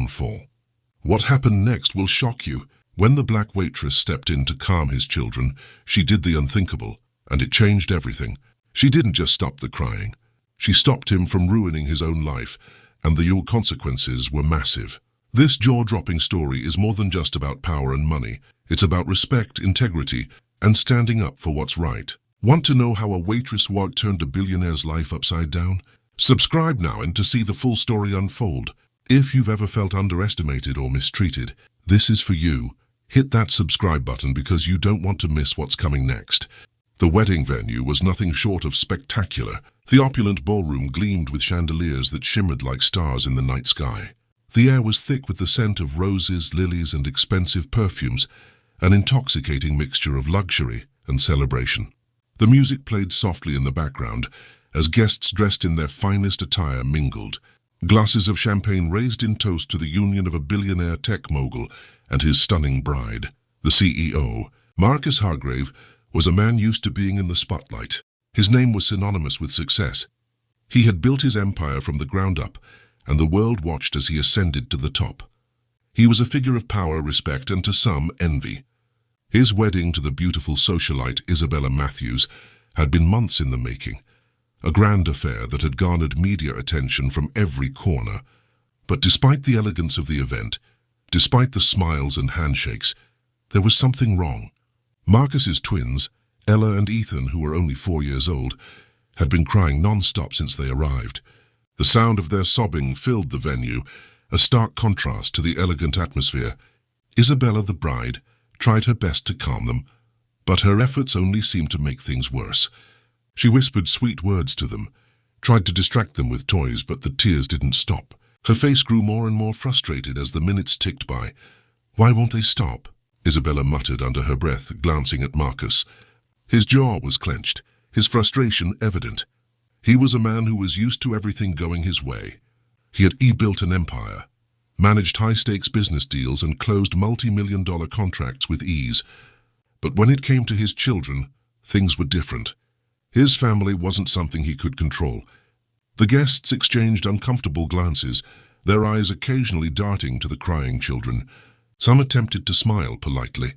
downfall. What happened next will shock you. When the black waitress stepped in to calm his children, she did the unthinkable, and it changed everything. She didn't just stop the crying. She stopped him from ruining his own life, and the consequences were massive. This jaw-dropping story is more than just about power and money. It's about respect, integrity, and standing up for what's right. Want to know how a waitress turned a billionaire's life upside down? Subscribe now and to see the full story unfold. If you've ever felt underestimated or mistreated, this is for you. Hit that subscribe button because you don't want to miss what's coming next. The wedding venue was nothing short of spectacular. The opulent ballroom gleamed with chandeliers that shimmered like stars in the night sky. The air was thick with the scent of roses, lilies, and expensive perfumes, an intoxicating mixture of luxury and celebration. The music played softly in the background as guests dressed in their finest attire mingled. Glasses of champagne raised in toast to the union of a billionaire tech mogul and his stunning bride. The CEO, Marcus Hargrave, was a man used to being in the spotlight. His name was synonymous with success. He had built his empire from the ground up, and the world watched as he ascended to the top. He was a figure of power, respect, and to some, envy. His wedding to the beautiful socialite Isabella Matthews had been months in the making, a grand affair that had garnered media attention from every corner. But despite the elegance of the event, despite the smiles and handshakes, there was something wrong. Marcus's twins, Ella and Ethan, who were only 4 years old, had been crying non-stop since they arrived. The sound of their sobbing filled the venue, a stark contrast to the elegant atmosphere. Isabella, the bride, tried her best to calm them, but her efforts only seemed to make things worse. She whispered sweet words to them, tried to distract them with toys, but the tears didn't stop. Her face grew more and more frustrated as the minutes ticked by. "Why won't they stop?" Isabella muttered under her breath, glancing at Marcus. His jaw was clenched, his frustration evident. He was a man who was used to everything going his way. He had built an empire, managed high-stakes business deals, and closed multi-million-dollar contracts with ease. But when it came to his children, things were different. His family wasn't something he could control. The guests exchanged uncomfortable glances, their eyes occasionally darting to the crying children. Some attempted to smile politely.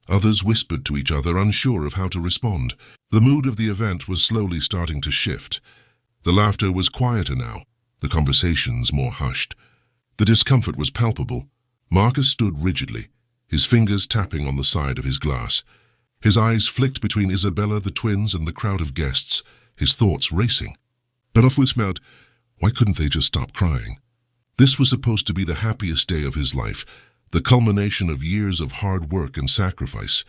Others whispered to each other, unsure of how to respond. The mood of the event was slowly starting to shift. The laughter was quieter now, the conversations more hushed. The discomfort was palpable. Marcus stood rigidly, his fingers tapping on the side of his glass. His eyes flicked between Isabella, the twins, and the crowd of guests, his thoughts racing. But off his mouth, why couldn't they just stop crying? This was supposed to be the happiest day of his life, the culmination of years of hard work and sacrifice.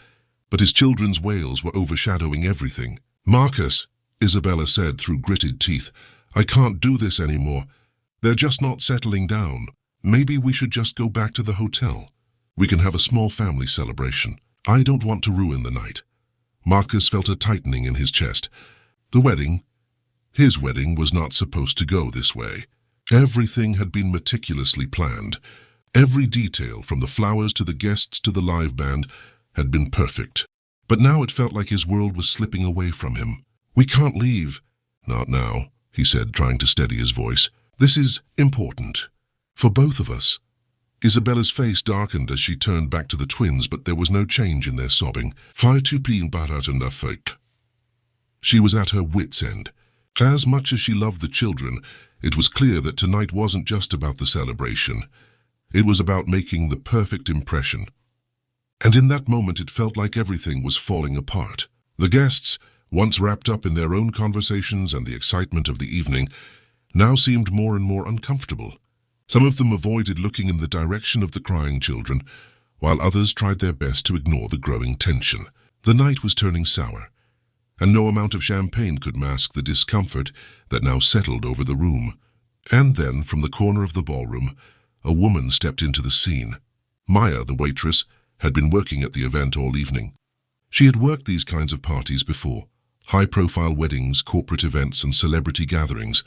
But his children's wails were overshadowing everything. "Marcus," Isabella said through gritted teeth, "I can't do this anymore. They're just not settling down. Maybe we should just go back to the hotel. We can have a small family celebration. I don't want to ruin the night." Marcus felt a tightening in his chest. His wedding was not supposed to go this way. Everything had been meticulously planned. Every detail, from the flowers to the guests to the live band, had been perfect. But now it felt like his world was slipping away from him. "We can't leave." "Not now," he said, trying to steady his voice. "This is important. For both of us." Isabella's face darkened as she turned back to the twins, but there was no change in their sobbing. She was at her wit's end. As much as she loved the children, it was clear that tonight wasn't just about the celebration. It was about making the perfect impression. And in that moment it felt like everything was falling apart. The guests, once wrapped up in their own conversations and the excitement of the evening, now seemed more and more uncomfortable. Some of them avoided looking in the direction of the crying children, while others tried their best to ignore the growing tension. The night was turning sour, and no amount of champagne could mask the discomfort that now settled over the room. And then, from the corner of the ballroom, a woman stepped into the scene. Maya, the waitress, had been working at the event all evening. She had worked these kinds of parties before, high-profile weddings, corporate events, and celebrity gatherings.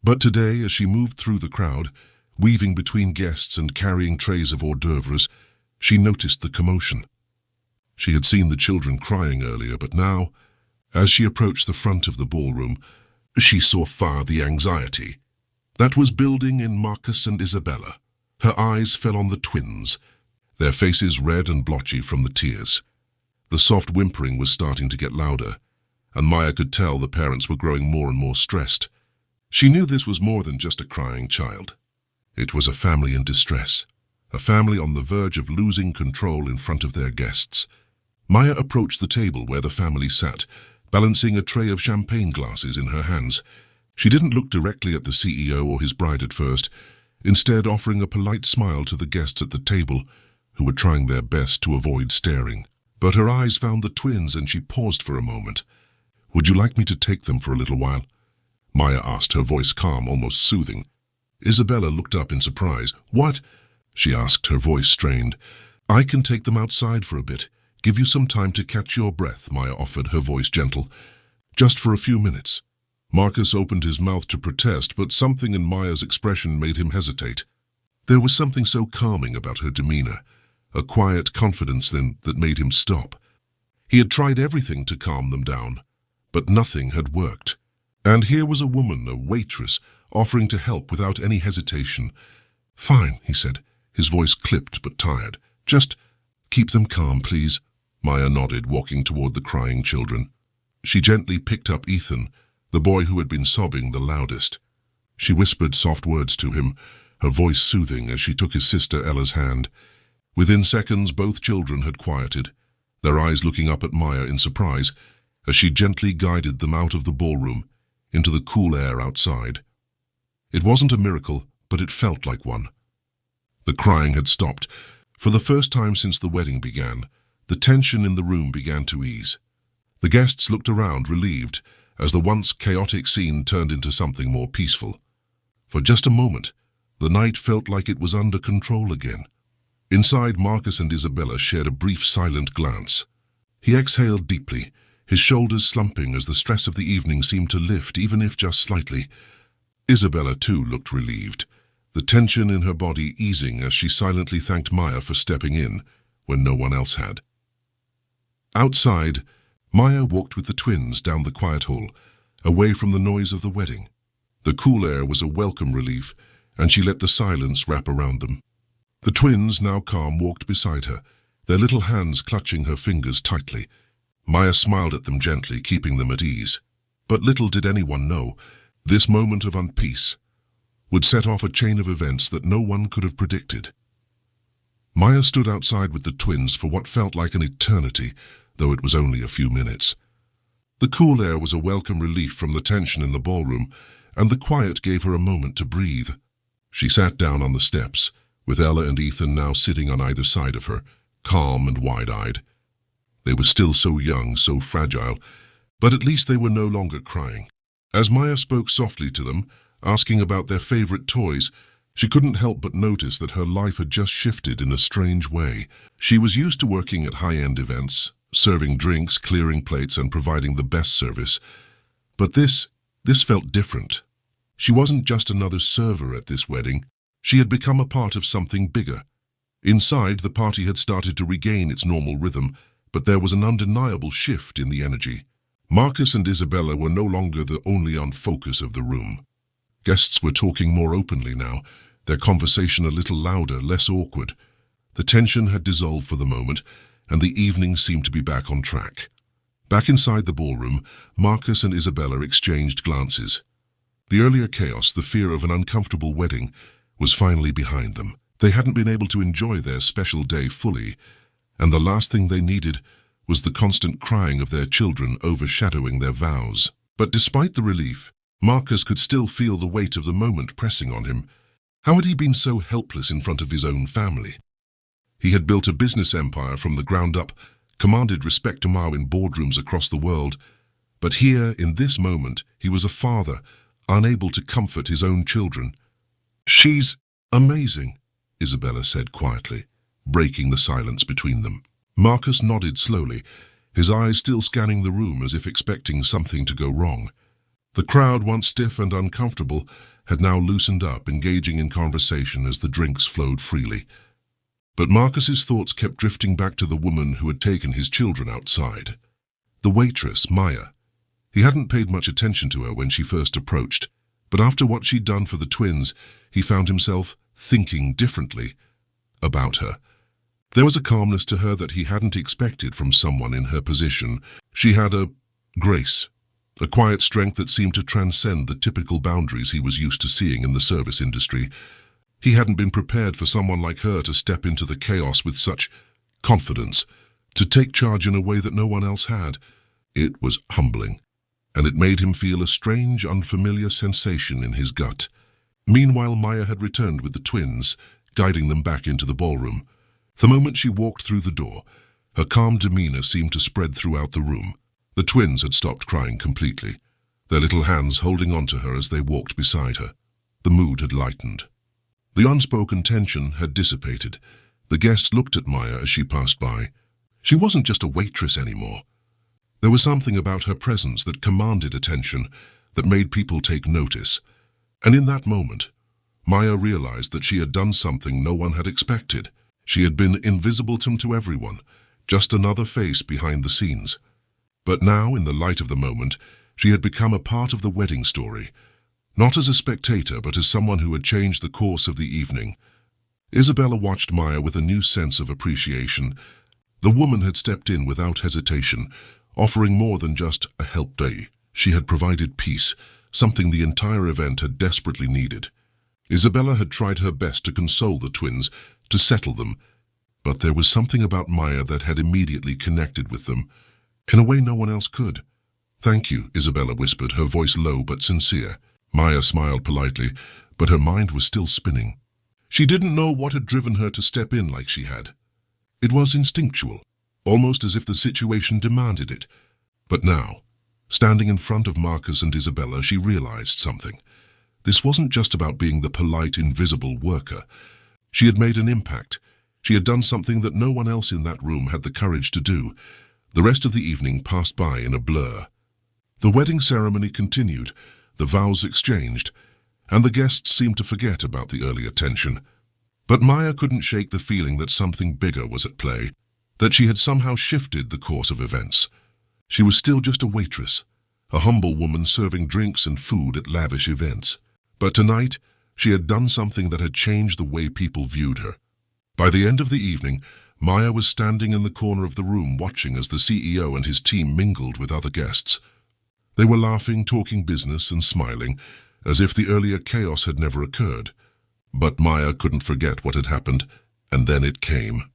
But today, as she moved through the crowd, weaving between guests and carrying trays of hors d'oeuvres, she noticed the commotion. She had seen the children crying earlier, but now, as she approached the front of the ballroom, she saw the anxiety that was building in Marcus and Isabella. Her eyes fell on the twins, their faces red and blotchy from the tears. The soft whimpering was starting to get louder, and Maya could tell the parents were growing more and more stressed. She knew this was more than just a crying child. It was a family in distress, a family on the verge of losing control in front of their guests. Maya approached the table where the family sat, balancing a tray of champagne glasses in her hands. She didn't look directly at the CEO or his bride at first, instead offering a polite smile to the guests at the table, who were trying their best to avoid staring. But her eyes found the twins and she paused for a moment. "Would you like me to take them for a little while?" Maya asked, her voice calm, almost soothing. Isabella looked up in surprise. "What?" she asked, her voice strained. "I can take them outside for a bit. Give you some time to catch your breath," Maya offered, her voice gentle. "Just for a few minutes." Marcus opened his mouth to protest, but something in Maya's expression made him hesitate. There was something so calming about her demeanor, a quiet confidence that made him stop. He had tried everything to calm them down, but nothing had worked. And here was a woman, a waitress, offering to help without any hesitation. "Fine," he said, his voice clipped but tired. "Just keep them calm, please." Maya nodded, walking toward the crying children. She gently picked up Ethan, the boy who had been sobbing the loudest. She whispered soft words to him, her voice soothing as she took his sister Ella's hand. Within seconds, both children had quieted, their eyes looking up at Maya in surprise, as she gently guided them out of the ballroom, into the cool air outside. It wasn't a miracle, but it felt like one. The crying had stopped. For the first time since the wedding began, the tension in the room began to ease. The guests looked around, relieved, as the once chaotic scene turned into something more peaceful. For just a moment, the night felt like it was under control again. Inside, Marcus and Isabella shared a brief silent glance. He exhaled deeply, his shoulders slumping as the stress of the evening seemed to lift, even if just slightly. Isabella, too, looked relieved, the tension in her body easing as she silently thanked Maya for stepping in when no one else had. Outside, Maya walked with the twins down the quiet hall, away from the noise of the wedding. The cool air was a welcome relief, and she let the silence wrap around them. The twins, now calm, walked beside her, their little hands clutching her fingers tightly. Maya smiled at them gently, keeping them at ease. But little did anyone know, this moment of unpeace would set off a chain of events that no one could have predicted. Maya stood outside with the twins for what felt like an eternity, though it was only a few minutes. The cool air was a welcome relief from the tension in the ballroom, and the quiet gave her a moment to breathe. She sat down on the steps, with Ella and Ethan now sitting on either side of her, calm and wide-eyed. They were still so young, so fragile, but at least they were no longer crying. As Maya spoke softly to them, asking about their favorite toys, she couldn't help but notice that her life had just shifted in a strange way. She was used to working at high-end events, serving drinks, clearing plates, and providing the best service. But this felt different. She wasn't just another server at this wedding. She had become a part of something bigger. Inside, the party had started to regain its normal rhythm, but there was an undeniable shift in the energy. Marcus and Isabella were no longer the only focus of the room. Guests were talking more openly now, their conversation a little louder, less awkward. The tension had dissolved for the moment, and the evening seemed to be back on track. Back inside the ballroom, Marcus and Isabella exchanged glances. The earlier chaos, the fear of an uncomfortable wedding, was finally behind them. They hadn't been able to enjoy their special day fully, and the last thing they needed was the constant crying of their children overshadowing their vows. But despite the relief, Marcus could still feel the weight of the moment pressing on him. How had he been so helpless in front of his own family? He had built a business empire from the ground up, commanded respect in boardrooms across the world. But here, in this moment, he was a father, unable to comfort his own children. "She's amazing," Isabella said quietly, breaking the silence between them. Marcus nodded slowly, his eyes still scanning the room as if expecting something to go wrong. The crowd, once stiff and uncomfortable, had now loosened up, engaging in conversation as the drinks flowed freely. But Marcus's thoughts kept drifting back to the woman who had taken his children outside. The waitress, Maya. He hadn't paid much attention to her when she first approached, but after what she'd done for the twins, he found himself thinking differently about her. There was a calmness to her that he hadn't expected from someone in her position. She had a grace, a quiet strength that seemed to transcend the typical boundaries he was used to seeing in the service industry. He hadn't been prepared for someone like her to step into the chaos with such confidence, to take charge in a way that no one else had. It was humbling, and it made him feel a strange, unfamiliar sensation in his gut. Meanwhile, Maya had returned with the twins, guiding them back into the ballroom. The moment she walked through the door, her calm demeanor seemed to spread throughout the room. The twins had stopped crying completely, their little hands holding onto her as they walked beside her. The mood had lightened. The unspoken tension had dissipated. The guests looked at Maya as she passed by. She wasn't just a waitress anymore. There was something about her presence that commanded attention, that made people take notice. And in that moment, Maya realized that she had done something no one had expected. She had been invisible to everyone, just another face behind the scenes. But now, in the light of the moment, she had become a part of the wedding story, not as a spectator, but as someone who had changed the course of the evening. Isabella watched Maya with a new sense of appreciation. The woman had stepped in without hesitation, offering more than just a help day. She had provided peace, something the entire event had desperately needed. Isabella had tried her best to console the twins, to settle them, but there was something about Maya that had immediately connected with them, in a way no one else could. "Thank you," Isabella whispered, her voice low but sincere. Maya smiled politely, but her mind was still spinning. She didn't know what had driven her to step in like she had. It was instinctual, almost as if the situation demanded it. But now, standing in front of Marcus and Isabella, she realized something. This wasn't just about being the polite, invisible worker. She had made an impact. She had done something that no one else in that room had the courage to do. The rest of the evening passed by in a blur. The wedding ceremony continued, the vows exchanged, and the guests seemed to forget about the earlier tension. But Maya couldn't shake the feeling that something bigger was at play, that she had somehow shifted the course of events. She was still just a waitress, a humble woman serving drinks and food at lavish events. But tonight, she had done something that had changed the way people viewed her. By the end of the evening, Maya was standing in the corner of the room watching as the CEO and his team mingled with other guests. They were laughing, talking business, and smiling, as if the earlier chaos had never occurred. But Maya couldn't forget what had happened, and then it came.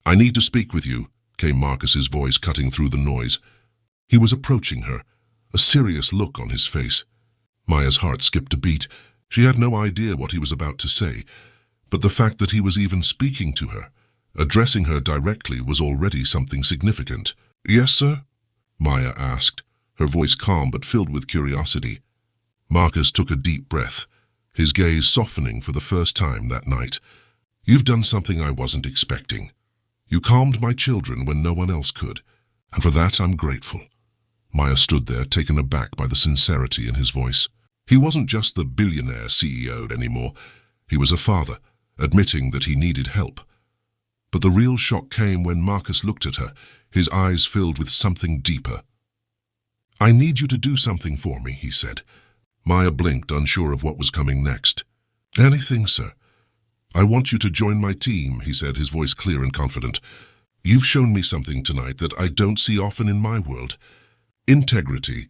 "I need to speak with you," came Marcus's voice cutting through the noise. He was approaching her, a serious look on his face. Maya's heart skipped a beat. She had no idea what he was about to say, but the fact that he was even speaking to her, addressing her directly, was already something significant. "Yes, sir?" Maya asked, her voice calm but filled with curiosity. Marcus took a deep breath, his gaze softening for the first time that night. "You've done something I wasn't expecting. You calmed my children when no one else could, and for that I'm grateful." Maya stood there, taken aback by the sincerity in his voice. He wasn't just the billionaire CEO anymore. He was a father, admitting that he needed help. But the real shock came when Marcus looked at her, his eyes filled with something deeper. "I need you to do something for me," he said. Maya blinked, unsure of what was coming next. "Anything, sir." "I want you to join my team," he said, his voice clear and confident. "You've shown me something tonight that I don't see often in my world. Integrity,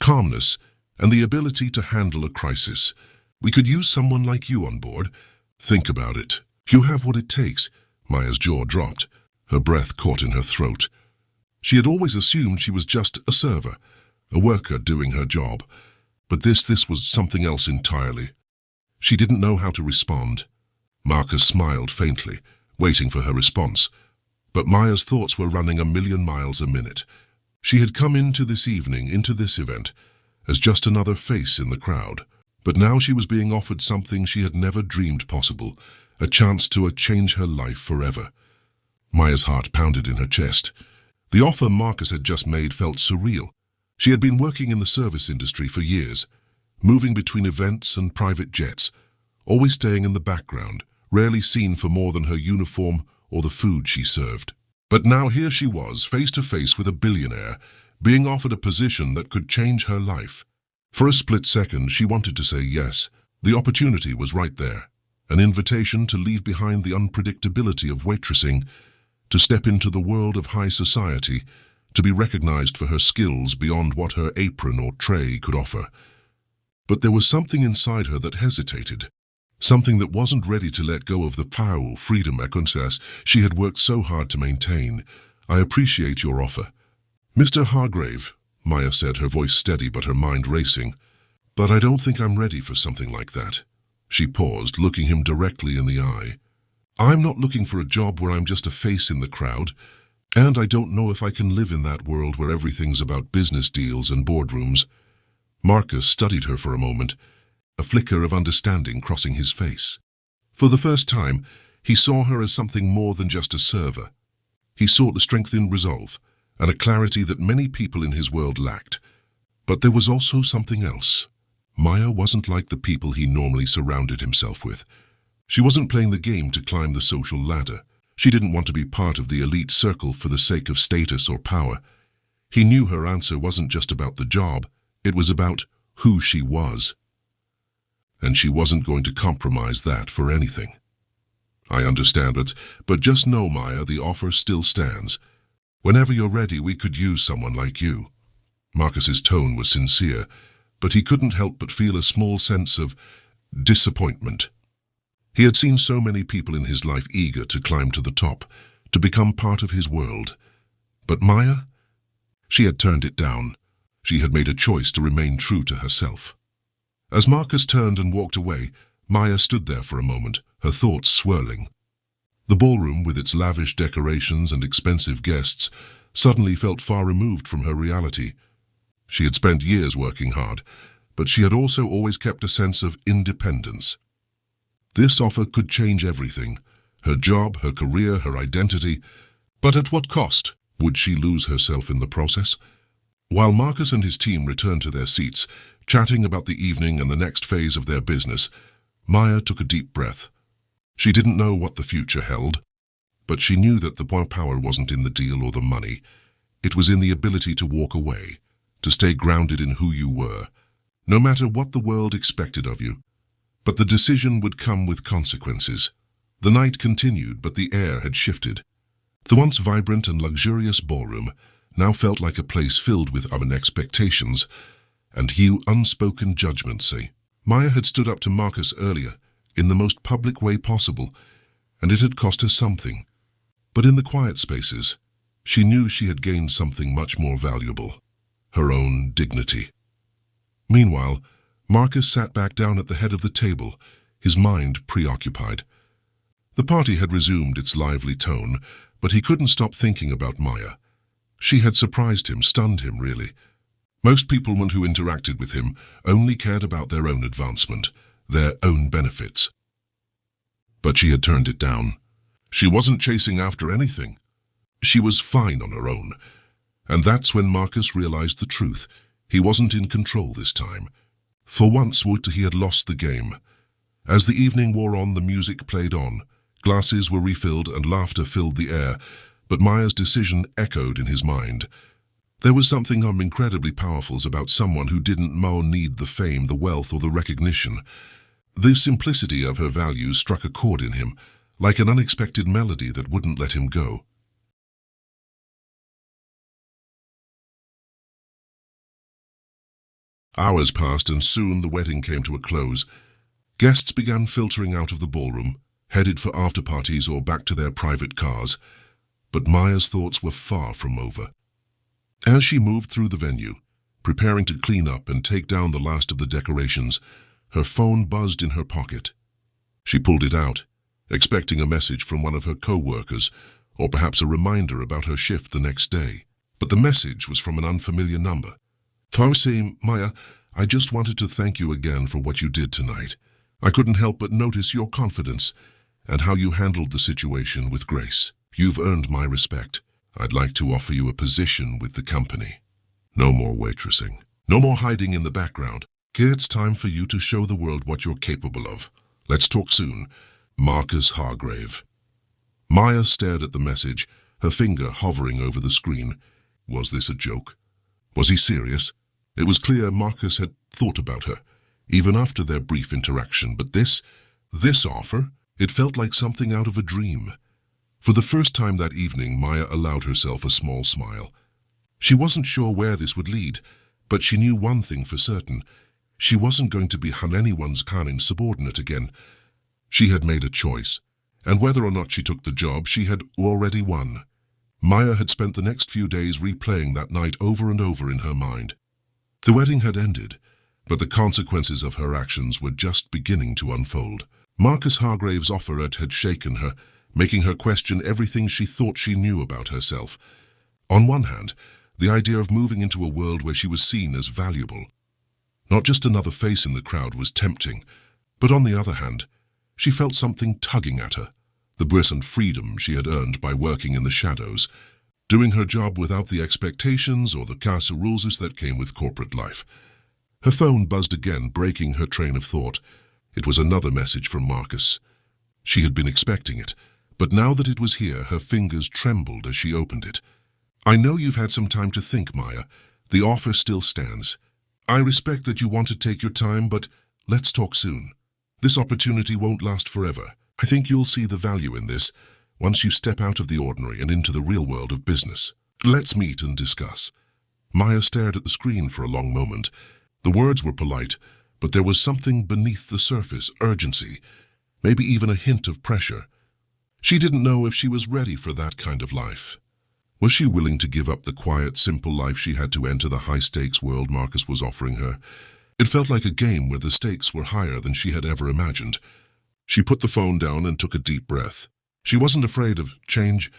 calmness, and the ability to handle a crisis. We could use someone like you on board. Think about it. You have what it takes." Maya's jaw dropped. Her breath caught in her throat. She had always assumed she was just a server, a worker doing her job. But this was something else entirely. She didn't know how to respond. Marcus smiled faintly, waiting for her response. But Maya's thoughts were running a million miles a minute. She had come into this evening, into this event, as just another face in the crowd. But now she was being offered something she had never dreamed possible, a chance to change her life forever. Maya's heart pounded in her chest. The offer Marcus had just made felt surreal. She had been working in the service industry for years, moving between events and private jets, always staying in the background, rarely seen for more than her uniform or the food she served. But now here she was, face to face with a billionaire, being offered a position that could change her life. For a split second, she wanted to say yes, The opportunity was right there, an invitation to leave behind the unpredictability of waitressing, to step into the world of high society, to be recognized for her skills beyond what her apron or tray could offer. But there was something inside her that hesitated, something that wasn't ready to let go of the power or freedom she had worked so hard to maintain. "I appreciate your offer, Mr. Hargrave," Maya said, her voice steady but her mind racing. "But I don't think I'm ready for something like that." She paused, looking him directly in the eye. "I'm not looking for a job where I'm just a face in the crowd, and I don't know if I can live in that world where everything's about business deals and boardrooms." Marcus studied her for a moment, a flicker of understanding crossing his face. For the first time, he saw her as something more than just a server. He sought a strength in resolve, and a clarity that many people in his world lacked. But there was also something else. Maya wasn't like the people he normally surrounded himself with. She wasn't playing the game to climb the social ladder. She didn't want to be part of the elite circle for the sake of status or power. He knew her answer wasn't just about the job, it was about who she was. And she wasn't going to compromise that for anything. "I understand it, but just know, Maya, the offer still stands. Whenever you're ready, we could use someone like you." Marcus's tone was sincere, but he couldn't help but feel a small sense of disappointment. He had seen so many people in his life eager to climb to the top, to become part of his world. But Maya? She had turned it down. She had made a choice to remain true to herself. As Marcus turned and walked away, Maya stood there for a moment, her thoughts swirling. The ballroom, with its lavish decorations and expensive guests, suddenly felt far removed from her reality. She had spent years working hard, but she had also always kept a sense of independence. This offer could change everything: her job, her career, her identity. But at what cost? Would she lose herself in the process? While Marcus and his team returned to their seats, chatting about the evening and the next phase of their business, Maya took a deep breath. She didn't know what the future held, but she knew that the power wasn't in the deal or the money. It was in the ability to walk away, to stay grounded in who you were, no matter what the world expected of you. But the decision would come with consequences. The night continued, but the air had shifted. The once vibrant and luxurious ballroom now felt like a place filled with expectations and unspoken judgments. Maya had stood up to Marcus earlier, in the most public way possible, and it had cost her something. But in the quiet spaces, she knew she had gained something much more valuable: her own dignity. Meanwhile, Marcus sat back down at the head of the table, his mind preoccupied. The party had resumed its lively tone, but he couldn't stop thinking about Maya. She had surprised him, stunned him, really. Most people who interacted with him only cared about their own advancement, their own benefits. But she had turned it down. She wasn't chasing after anything. She was fine on her own. And that's when Marcus realized the truth. He wasn't in control this time. For once, he had lost the game. As the evening wore on, the music played on. Glasses were refilled and laughter filled the air, but Maya's decision echoed in his mind. There was something incredibly powerful about someone who didn't need the fame, the wealth, or the recognition. The simplicity of her values struck a chord in him, like an unexpected melody that wouldn't let him go. Hours passed, and soon the wedding came to a close. Guests began filtering out of the ballroom, headed for after-parties or back to their private cars. But Maya's thoughts were far from over. As she moved through the venue, preparing to clean up and take down the last of the decorations, her phone buzzed in her pocket. She pulled it out, expecting a message from one of her co-workers, or perhaps a reminder about her shift the next day. But the message was from an unfamiliar number. "Saying, Maya, I just wanted to thank you again for what you did tonight. I couldn't help but notice your confidence and how you handled the situation with grace. You've earned my respect. I'd like to offer you a position with the company. No more waitressing. No more hiding in the background. It's time for you to show the world what you're capable of. Let's talk soon. Marcus Hargrave." Maya stared at the message, her finger hovering over the screen. Was this a joke? Was he serious? It was clear Marcus had thought about her. even after their brief interaction. But this offer, it felt like something out of a dream. For the first time that evening, Maya allowed herself a small smile. She wasn't sure where this would lead, but she knew one thing for certain. She wasn't going to be anyone's kind subordinate again. She had made a choice, and whether or not she took the job, she had already won. Maya had spent the next few days replaying that night over and over in her mind. The wedding had ended, but the consequences of her actions were just beginning to unfold. Marcus Hargrave's offer had shaken her, making her question everything she thought she knew about herself. On one hand, the idea of moving into a world where she was seen as valuable, not just another face in the crowd, was tempting. But on the other hand, she felt something tugging at her, the bliss and freedom she had earned by working in the shadows, doing her job without the expectations or the casa rules that came with corporate life. Her phone buzzed again, breaking her train of thought. It was another message from Marcus. She had been expecting it, but now that it was here, her fingers trembled as she opened it. "I know you've had some time to think, Maya. The offer still stands. I respect that you want to take your time, but let's talk soon. This opportunity won't last forever. I think you'll see the value in this once you step out of the ordinary and into the real world of business. Let's meet and discuss." Maya stared at the screen for a long moment. The words were polite, but there was something beneath the surface, urgency, maybe even a hint of pressure. She didn't know if she was ready for that kind of life. Was she willing to give up the quiet, simple life she had to enter the high-stakes world Marcus was offering her? It felt like a game where the stakes were higher than she had ever imagined. She put the phone down and took a deep breath. She wasn't afraid of change,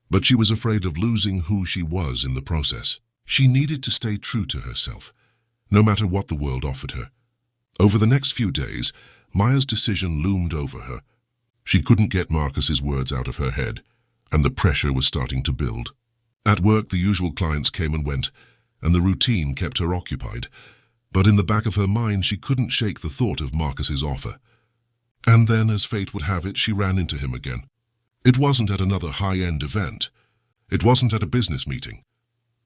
but she was afraid of losing who she was in the process. She needed to stay true to herself, no matter what the world offered her. Over the next few days, Maya's decision loomed over her. She couldn't get Marcus's words out of her head, and the pressure was starting to build. At work, the usual clients came and went, and the routine kept her occupied. But in the back of her mind, she couldn't shake the thought of Marcus's offer. And then, as fate would have it, she ran into him again. It wasn't at another high-end event. It wasn't at a business meeting.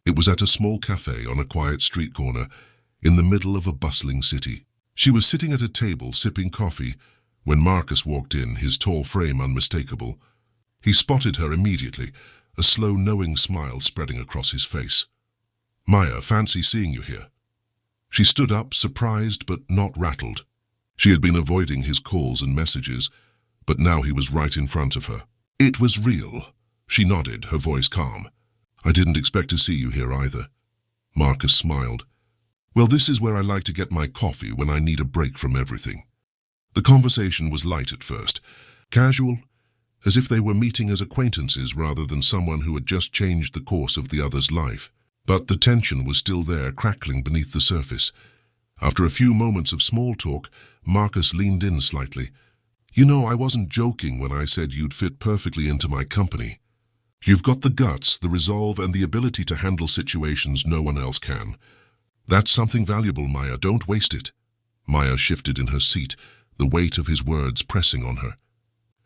It was at a small cafe on a quiet street corner in the middle of a bustling city. She was sitting at a table sipping coffee when Marcus walked in, his tall frame unmistakable. He spotted her immediately, a slow, knowing smile spreading across his face. "Maya, fancy seeing you here." She stood up, surprised but not rattled. She had been avoiding his calls and messages, but now he was right in front of her. "It was real." She nodded, her voice calm. "I didn't expect to see you here either." Marcus smiled. "Well, this is where I like to get my coffee when I need a break from everything." The conversation was light at first, casual, as if they were meeting as acquaintances rather than someone who had just changed the course of the other's life. But the tension was still there, crackling beneath the surface. After a few moments of small talk, Marcus leaned in slightly. "You know, I wasn't joking when I said you'd fit perfectly into my company. You've got the guts, the resolve, and the ability to handle situations no one else can. That's something valuable, Maya. Don't waste it." Maya shifted in her seat, the weight of his words pressing on her.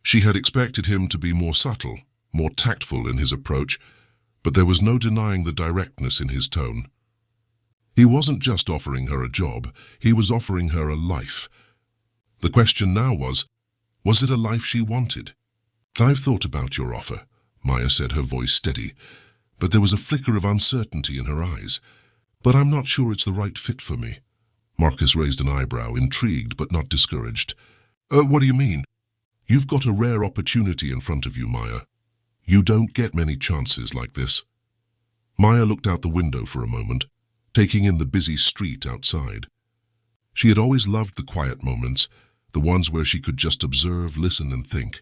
She had expected him to be more subtle, more tactful in his approach, but there was no denying the directness in his tone. He wasn't just offering her a job, he was offering her a life. The question now was it a life she wanted? "I've thought about your offer," Maya said, her voice steady, but there was a flicker of uncertainty in her eyes. "But I'm not sure it's the right fit for me." Marcus raised an eyebrow, intrigued but not discouraged. What do you mean?" "You've got a rare opportunity in front of you, Maya. You don't get many chances like this." Maya looked out the window for a moment, taking in the busy street outside. She had always loved the quiet moments, the ones where she could just observe, listen, and think.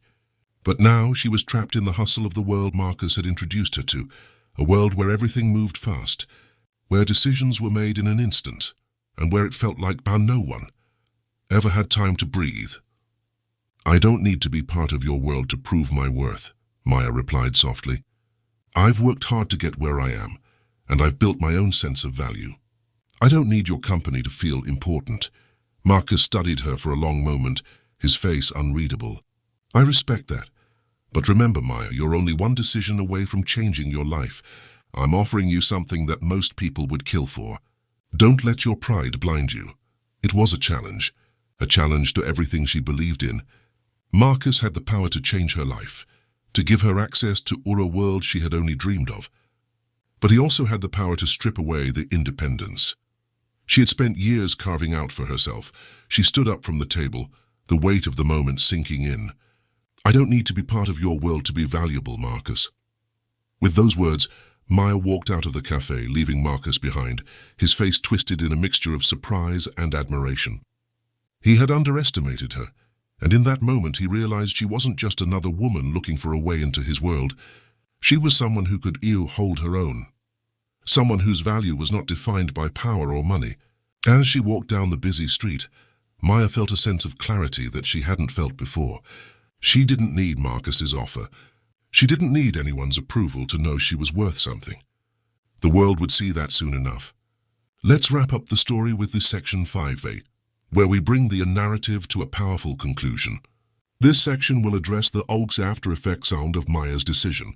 But now she was trapped in the hustle of the world Marcus had introduced her to, a world where everything moved fast, where decisions were made in an instant, and where it felt like no one ever had time to breathe. "I don't need to be part of your world to prove my worth," Maya replied softly. "I've worked hard to get where I am, and I've built my own sense of value. I don't need your company to feel important." Marcus studied her for a long moment, his face unreadable. "I respect that. But remember, Maya, you're only one decision away from changing your life. I'm offering you something that most people would kill for. Don't let your pride blind you. It was a challenge to everything she believed in. Marcus had the power to change her life, to give her access to a world she had only dreamed of. But he also had the power to strip away the independence she had spent years carving out for herself. She stood up from the table, the weight of the moment sinking in. "I don't need to be part of your world to be valuable, Marcus." With those words, Maya walked out of the cafe, leaving Marcus behind, his face twisted in a mixture of surprise and admiration. He had underestimated her, and in that moment he realized she wasn't just another woman looking for a way into his world. She was someone who could hold her own. Someone whose value was not defined by power or money. As she walked down the busy street, Maya felt a sense of clarity that she hadn't felt before. She didn't need Marcus's offer. She didn't need anyone's approval to know she was worth something. The world would see that soon enough. Let's wrap up the story with this section 5a, where we bring the narrative to a powerful conclusion. This section will address the after effect sound of Maya's decision,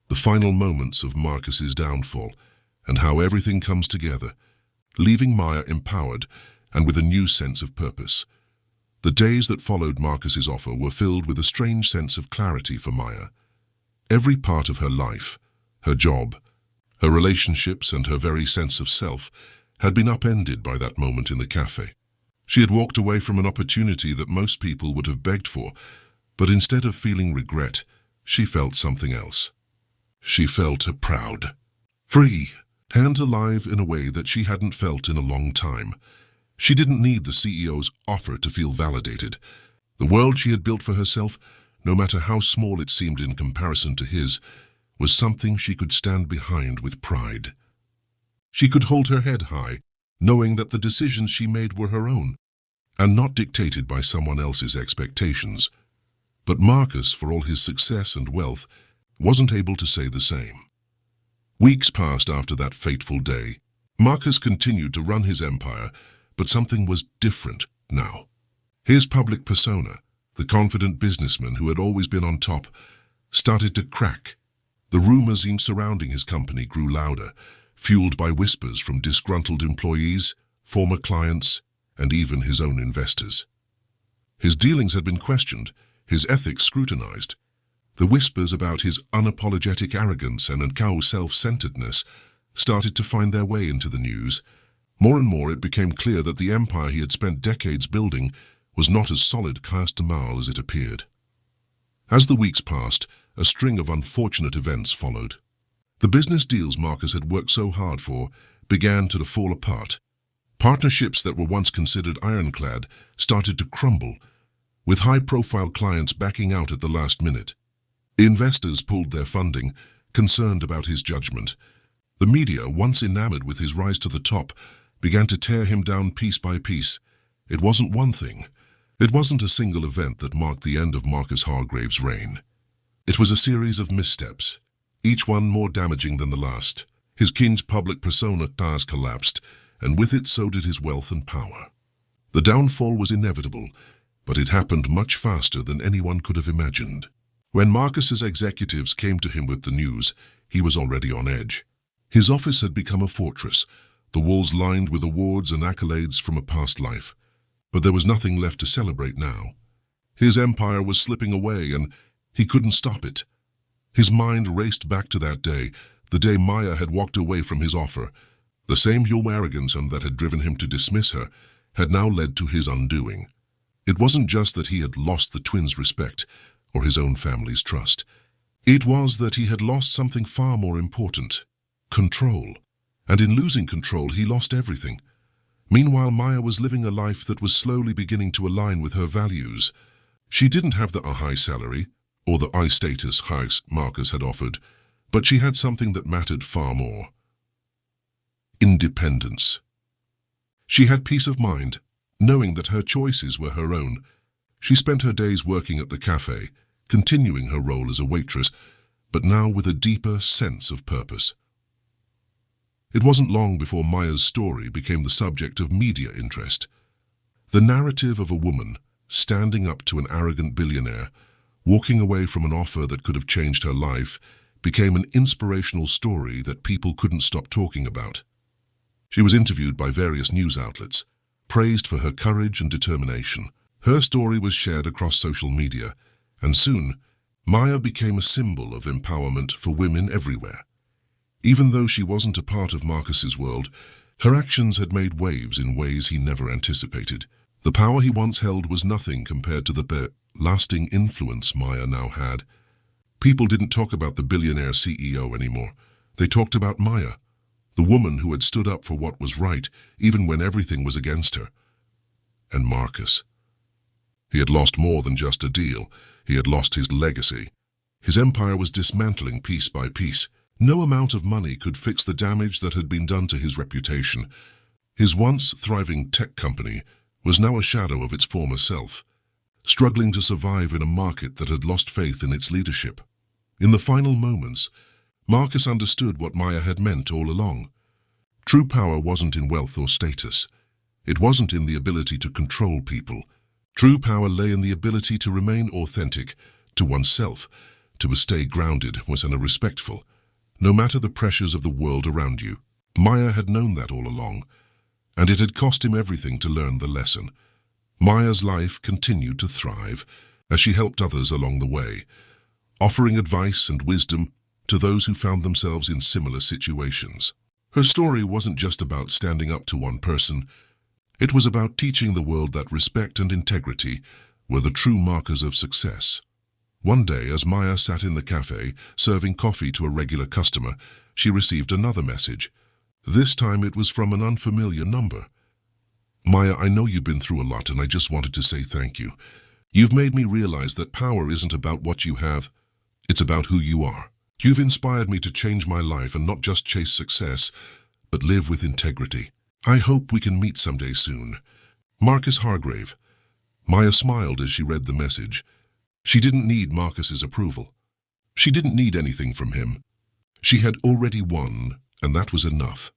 the final moments of Marcus's downfall, and how everything comes together, leaving Maya empowered and with a new sense of purpose. The days that followed Marcus's offer were filled with a strange sense of clarity for Maya. Every part of her life, her job, her relationships, and her very sense of self had been upended by that moment in the cafe. She had walked away from an opportunity that most people would have begged for, but instead of feeling regret, she felt something else. She felt proud, free, and alive in a way that she hadn't felt in a long time. She didn't need the CEO's offer to feel validated. The world she had built for herself, no matter how small it seemed in comparison to his, was something she could stand behind with pride. She could hold her head high, knowing that the decisions she made were her own, and not dictated by someone else's expectations. But Marcus, for all his success and wealth, wasn't able to say the same. Weeks passed after that fateful day. Marcus continued to run his empire, but something was different now. His public persona, the confident businessman who had always been on top, started to crack. The rumors surrounding his company grew louder, fueled by whispers from disgruntled employees, former clients, and even his own investors. His dealings had been questioned, his ethics scrutinized. The whispers about his unapologetic arrogance and self-centeredness started to find their way into the news. More and more it became clear that the empire he had spent decades building was not as solid as it appeared. As the weeks passed, a string of unfortunate events followed. The business deals Marcus had worked so hard for began to fall apart. Partnerships that were once considered ironclad started to crumble, with high-profile clients backing out at the last minute. Investors pulled their funding, concerned about his judgment. The media, once enamored with his rise to the top, began to tear him down piece by piece. It wasn't one thing. It wasn't a single event that marked the end of Marcus Hargrave's reign. It was a series of missteps, each one more damaging than the last. His king's public persona collapsed, and with it so did his wealth and power. The downfall was inevitable, but it happened much faster than anyone could have imagined. When Marcus's executives came to him with the news, he was already on edge. His office had become a fortress, the walls lined with awards and accolades from a past life. But there was nothing left to celebrate now. His empire was slipping away, and he couldn't stop it. His mind raced back to that day, the day Maya had walked away from his offer. The same arrogance that had driven him to dismiss her had now led to his undoing. It wasn't just that he had lost the twins' respect or his own family's trust. It was that he had lost something far more important: control. And in losing control, he lost everything. Meanwhile, Maya was living a life that was slowly beginning to align with her values. She didn't have the high salary or the high status Marcus had offered, but she had something that mattered far more: independence. She had peace of mind, knowing that her choices were her own. She spent her days working at the cafe, continuing her role as a waitress, but now with a deeper sense of purpose. It wasn't long before Maya's story became the subject of media interest. The narrative of a woman standing up to an arrogant billionaire, walking away from an offer that could have changed her life, became an inspirational story that people couldn't stop talking about. She was interviewed by various news outlets, praised for her courage and determination. Her story was shared across social media, and soon, Maya became a symbol of empowerment for women everywhere. Even though she wasn't a part of Marcus's world, her actions had made waves in ways he never anticipated. The power he once held was nothing compared to the lasting influence Maya now had. People didn't talk about the billionaire CEO anymore. They talked about Maya, the woman who had stood up for what was right, even when everything was against her. And Marcus. He had lost more than just a deal. He had lost his legacy. His empire was dismantling piece by piece. No amount of money could fix the damage that had been done to his reputation. His once thriving tech company was now a shadow of its former self, struggling to survive in a market that had lost faith in its leadership. In the final moments, Marcus understood what Maya had meant all along. True power wasn't in wealth or status. It wasn't in the ability to control people. True power lay in the ability to remain authentic to oneself, to stay grounded and respectful, no matter the pressures of the world around you. Maya had known that all along, and it had cost him everything to learn the lesson. Maya's life continued to thrive as she helped others along the way, offering advice and wisdom to those who found themselves in similar situations. Her story wasn't just about standing up to one person. It was about teaching the world that respect and integrity were the true markers of success. One day, as Maya sat in the cafe, serving coffee to a regular customer, she received another message. This time it was from an unfamiliar number. "Maya, I know you've been through a lot, and I just wanted to say thank you. You've made me realize that power isn't about what you have, it's about who you are. You've inspired me to change my life and not just chase success, but live with integrity. I hope we can meet someday soon. Marcus Hargrave." Maya smiled as she read the message. She didn't need Marcus's approval. She didn't need anything from him. She had already won, and that was enough.